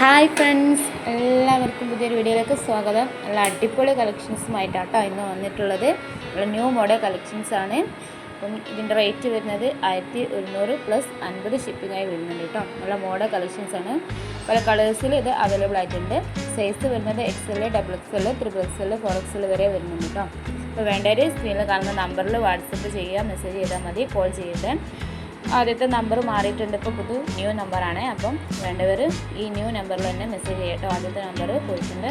Hi friends, എല്ലാവർക്കും പുതിയൊരു വീഡിയോയിലേക്ക് സ്വാഗതം. നല്ല അടിപൊളി കളക്ഷൻസുമായിട്ടാട്ടോ ഇന്ന് വന്നിട്ടുള്ളത്. നല്ല ന്യൂ മോഡൽ കളക്ഷൻസാണ്. അപ്പം ഇതിൻ്റെ റേറ്റ് വരുന്നത് 1100 പ്ലസ് 50 ഷിപ്പിംഗായി വരുന്നുണ്ട് കേട്ടോ. നല്ല മോഡൽ കളക്ഷൻസാണ്. പല കളേഴ്സിൽ ഇത് അവൈലബിൾ ആയിട്ടുണ്ട്. സൈസ് വരുന്നത് XL, XXL, XXL, 4XL വരെ വരുന്നുണ്ട് കേട്ടോ. അപ്പോൾ വേണ്ടവർ സ്ക്രീനിൽ കാണുന്ന നമ്പറിൽ വാട്സപ്പ് ചെയ്യുക, മെസ്സേജ് ചെയ്താൽ മതി, കോൾ ചെയ്യരുത്. ആദ്യത്തെ നമ്പർ മാറിയിട്ടുണ്ട്, ഇപ്പോൾ ന്യൂ നമ്പറാണ്. അപ്പം വേണ്ടവർ ഈ ന്യൂ നമ്പറിൽ തന്നെ മെസ്സേജ് ചെയ്യട്ടോ. ആദ്യത്തെ നമ്പർ പോയിട്ടുണ്ട്.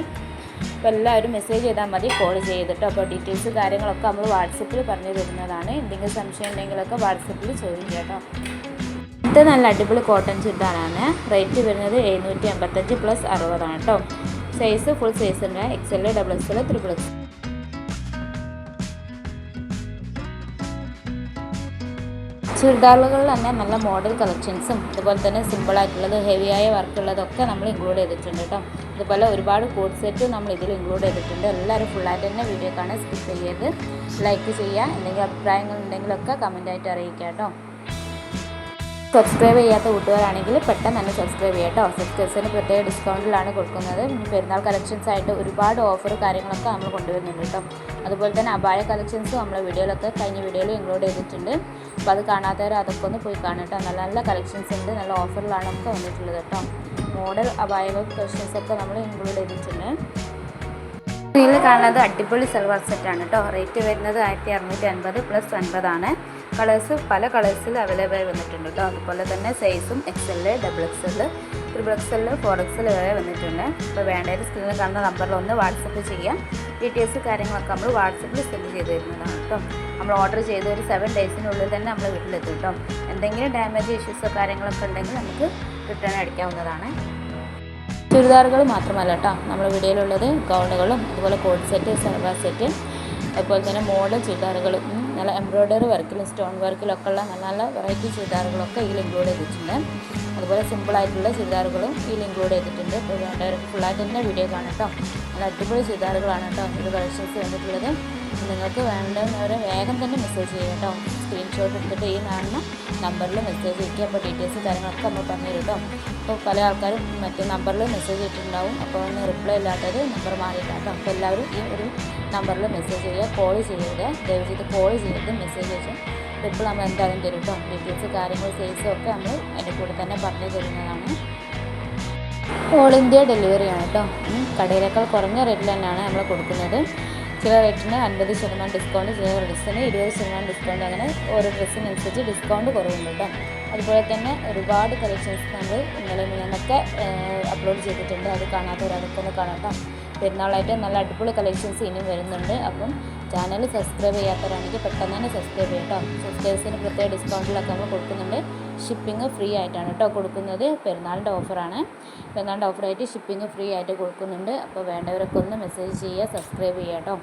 അപ്പോൾ എല്ലാവരും മെസ്സേജ് ചെയ്താൽ മതി, കോൾ ചെയ്തിട്ടോ. അപ്പോൾ ഡീറ്റെയിൽസ് കാര്യങ്ങളൊക്കെ നമ്മൾ വാട്സപ്പിൽ പറഞ്ഞു തരുന്നതാണ്. എന്തെങ്കിലും സംശയം ഉണ്ടെങ്കിലൊക്കെ വാട്സപ്പിൽ ചോദ്യം കേട്ടോ. ഇത് നല്ല അടിപൊളി കോട്ടൺ ചുരിദാറാണ്. റേറ്റ് വരുന്നത് 785 പ്ലസ് 60 കേട്ടോ. സൈസ് ഫുൾ സൈസ് ഉണ്ട്, XL, XXL, XXL. ചുരിദാറുകളിൽ തന്നെ നല്ല മോഡൽ കളക്ഷൻസും അതുപോലെ തന്നെ സിമ്പിളായിട്ടുള്ളത്, ഹെവിയായ വർക്കുള്ളതൊക്കെ നമ്മൾ ഇൻക്ലൂഡ് ചെയ്തിട്ടുണ്ട് കേട്ടോ. അതുപോലെ ഒരുപാട് കോഡ് സെറ്റ് നമ്മൾ ഇതിൽ ഇൻക്ലൂഡ് ചെയ്തിട്ടുണ്ട്. എല്ലാവരും ഫുള്ളായിട്ട് തന്നെ വീഡിയോ കാണാൻ സ്കിപ്പ് ചെയ്ത് ലൈക്ക് ചെയ്യുക. എന്തെങ്കിലും അഭിപ്രായങ്ങൾ ഉണ്ടെങ്കിലൊക്കെ കമൻറ്റായിട്ട് അറിയിക്കുക കേട്ടോ. സബ്സ്ക്രൈബ് ചെയ്യാത്ത കൂട്ടുകാരാണെങ്കിൽ പെട്ടെന്ന് തന്നെ സബ്സ്ക്രൈബ് ചെയ്യാം കേട്ടോ. സബ്സ്ക്രൈബേഴ്സിന് പ്രത്യേക ഡിസ്കൗണ്ടിലാണ് കൊടുക്കുന്നത്. പെരുന്നാൾ കളക്ഷൻസ് ആയിട്ട് ഒരുപാട് ഓഫർ കാര്യങ്ങളൊക്കെ നമ്മൾ കൊണ്ടുവരുന്നുണ്ട് കേട്ടോ. അതുപോലെ തന്നെ അബായ കളക്ഷൻസും നമ്മളെ വീഡിയോയിലൊക്കെ കഴിഞ്ഞ വീഡിയോയിൽ ഇൻക്ലൂഡ് ചെയ്തിട്ടുണ്ട്. അപ്പോൾ അത് കാണാത്തവർ അതൊക്കെ ഒന്ന് പോയി കാണാം കേട്ടോ. നല്ല നല്ല കളക്ഷൻസ് ഉണ്ട്, നല്ല ഓഫറിലാണ് നമുക്ക് വന്നിട്ടുള്ളത് കേട്ടോ. മോഡൽ അബായ കളക്ഷൻസൊക്കെ നമ്മൾ ഇൻക്ലൂഡ് ചെയ്തിട്ടുണ്ട്. ഇതിൽ കാണുന്നത് അടിപൊളി സൽവാർ സെറ്റാണ് കേട്ടോ. റേറ്റ് വരുന്നത് 1650 പ്ലസ് 50 ആണ്. കളേഴ്സ് പല കളേഴ്സിൽ അവൈലബിൾ ആയി വന്നിട്ടുണ്ട് കേട്ടോ. അതുപോലെ തന്നെ സൈസും XL, XXL, XXL, 4XL വരെ വന്നിട്ടുണ്ട്. അപ്പോൾ വേണ്ടവർ സ്ക്രീനിൽ കാണുന്ന നമ്പറിൽ ഒന്ന് വാട്സപ്പ് ചെയ്യാം. ഡീറ്റെയിൽസ് കാര്യങ്ങളൊക്കെ നമ്മൾ വാട്സപ്പിൽ സെൻഡ് ചെയ്ത് തരുന്നതാണ് കേട്ടോ. നമ്മൾ ഓർഡർ ചെയ്ത് ഒരു 7 ഡേയ്സിനുള്ളിൽ തന്നെ നമ്മൾ വീട്ടിലെത്തും കേട്ടോ. എന്തെങ്കിലും ഡാമേജ് ഇഷ്യൂസോ കാര്യങ്ങളൊക്കെ ഉണ്ടെങ്കിൽ നമുക്ക് റിട്ടേൺ അടിക്കാവുന്നതാണ്. ചുരിദാറുകൾ മാത്രമല്ല കേട്ടോ നമ്മൾ വീഡിയോയിലുള്ളത്, ഗൗണുകളും അതുപോലെ കോഡ് സെറ്റ്, സൽവാർ സെറ്റ്, അതുപോലെ തന്നെ മോഡൽ ചുരിദാറുകളും നല്ല എംബ്രോയ്ഡറി വർക്കിലും സ്റ്റോൺ വർക്കിലൊക്കെ ഉള്ള നല്ല നല്ല വെറൈറ്റി ചുരിദാറുകളൊക്കെ ഇതിൽ ഇൻക്ലൂഡ് ചെയ്തിട്ടുണ്ട്. അതുപോലെ സിമ്പിളായിട്ടുള്ള ചുരിദാറുകളും ഇതിൽ ഇൻക്ലൂഡ് ചെയ്തിട്ടുണ്ട്. ഇപ്പോൾ വേണ്ടവർ ഫുള്ളായിട്ട് തന്നെ വീഡിയോ കാണാം കേട്ടോ. നല്ല അടിപൊളി ചുരിദാറുകളാണ് കേട്ടോ ഇത് കളക്ഷൻസ് വന്നിട്ടുള്ളത്. നിങ്ങൾക്ക് വേണ്ടവരെ വേഗം തന്നെ മെസ്സേജ് ചെയ്യുക കേട്ടോ. സ്ക്രീൻഷോട്ട് എടുത്തിട്ട് ഈ കാണുന്ന നമ്പറിൽ മെസ്സേജ് അയക്കുക. അപ്പോൾ ഡീറ്റെയിൽസ് കാര്യങ്ങളൊക്കെ നമ്മൾ പറഞ്ഞു തരും കേട്ടോ. അപ്പോൾ പല ആൾക്കാരും മറ്റേ നമ്പറിൽ മെസ്സേജ് ഇട്ടിട്ടുണ്ടാവും. അപ്പോൾ ഒന്ന് റിപ്ലൈ ഇല്ലാത്തത് നമ്പർ മാറിയിട്ടാട്ടോ. അപ്പോൾ എല്ലാവരും ഈ ഒരു നമ്പറിൽ മെസ്സേജ് ചെയ്യുക, കോൾ ചെയ്യരുത്. ദയവ് ചെയ്ത് കോൾ ചെയ്ത് മെസ്സേജ് അയച്ച് റിപ്ലൈ നമ്മൾ എന്തായാലും തരും കേട്ടോ. ഡീറ്റെയിൽസ് കാര്യങ്ങൾ സൈസും ഒക്കെ നമ്മൾ അതിൻ്റെ കൂടെ തന്നെ പറഞ്ഞു തരുന്നതാണ്. ഓൾ ഇന്ത്യ ഡെലിവറിയാണ് കേട്ടോ. കടയിലേക്കാൾ കുറഞ്ഞ റേറ്റിൽ തന്നെയാണ് നമ്മൾ കൊടുക്കുന്നത്. ചില റേറ്റിന് 50% ഡിസ്കൗണ്ട്, ചില ഡ്രസ്സിന് 20% ഡിസ്കൗണ്ട്, അങ്ങനെ ഓരോ ഡ്രസ്സിനനുസരിച്ച് ഡിസ്കൗണ്ട് കുറവുണ്ട് കേട്ടോ. അതുപോലെ തന്നെ ഒരുപാട് കളക്ഷൻസ് നമ്മൾ ഇന്നലെ മിനിഞ്ഞാന്നൊക്കെ അപ്ലോഡ് ചെയ്തിട്ടുണ്ട്. അത് കാണാത്തവർ അതൊക്കെ ഒന്ന് കാണാം കേട്ടോ. പെരുന്നാളായിട്ട് നല്ല അടിപൊളി കളക്ഷൻസ് ഇനിയും വരുന്നുണ്ട്. അപ്പം ചാനൽ സബ്സ്ക്രൈബ് ചെയ്യാത്തവരാണെങ്കിൽ പെട്ടെന്ന് തന്നെ സബ്സ്ക്രൈബ് ചെയ്യാം കേട്ടോ. സബ്സ്ക്രൈബേഴ്സിന് പ്രത്യേക ഡിസ്കൗണ്ടിലൊക്കെ നമ്മൾ കൊടുക്കുന്നുണ്ട്. ഷിപ്പിംഗ് ഫ്രീ ആയിട്ടാണ് കേട്ടോ കൊടുക്കുന്നത്. പെരുന്നാളിൻ്റെ ഓഫറാണ്. പെരുന്നാളിൻ്റെ ഓഫറായിട്ട് ഷിപ്പിംഗ് ഫ്രീ ആയിട്ട് കൊടുക്കുന്നുണ്ട്. അപ്പോൾ വേണ്ടവരൊക്കെ ഒന്ന് മെസ്സേജ് ചെയ്യുക, സബ്സ്ക്രൈബ് ചെയ്യുക കേട്ടോ.